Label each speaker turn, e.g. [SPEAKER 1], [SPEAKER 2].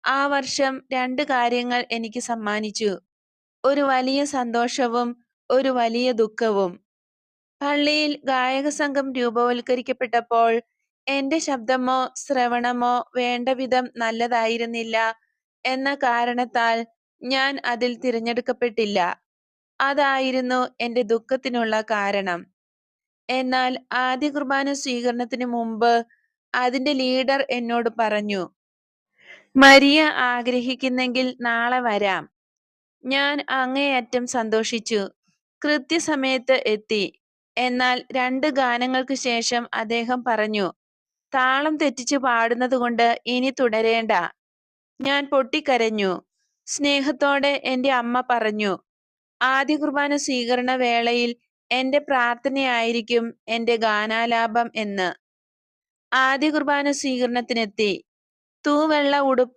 [SPEAKER 1] ആ വർഷം 2 കാര്യങ്ങൾ എനിക്ക് സമ്മാനിച്ചു. ഒരു വലിയ സന്തോഷവും ഒരു വലിയ ദുഃഖവും. പള്ളിയിൽ ഗായകസംഘം രൂപവൽക്കരിക്കപ്പെട്ടപ്പോൾ എന്റെ ശബ്ദമോ ശ്രവണമോ വേണ്ടവിധം നല്ലതായിരുന്നില്ല എന്ന കാരണത്താൽ ഞാൻ അതിൽ തിരഞ്ഞെടുക്കപ്പെട്ടില്ല. അതായിരുന്നു എന്റെ ദുഃഖത്തിനുള്ള കാരണം. എന്നാൽ ആദ്യ കുർബാന സ്വീകരണത്തിന് മുമ്പ് അതിന്റെ ലീഡർ എന്നോട് പറഞ്ഞു, "മരിയ ആഗ്രഹിക്കുന്നെങ്കിൽ നാളെ വരാം." ഞാൻ അങ്ങേയറ്റം സന്തോഷിച്ചു. കൃത്യസമയത്ത് എത്തി. എന്നാൽ 2 ഗാനങ്ങൾക്ക് ശേഷം അദ്ദേഹം പറഞ്ഞു, "താളം തെറ്റിച്ച് പാടുന്നതുകൊണ്ട് ഇനി തുടരേണ്ട." ഞാൻ പൊട്ടിക്കരഞ്ഞു. സ്നേഹത്തോടെ എന്റെ അമ്മ പറഞ്ഞു, "ആദ്യ കുർബാന സ്വീകരണ വേളയിൽ എന്റെ പ്രാർത്ഥനയായിരിക്കും എന്റെ ഗാനാലാപം എന്ന്." ആദ്യ കുർബാന സ്വീകരണത്തിനെത്തി. തൂവെള്ള ഉടുപ്പ്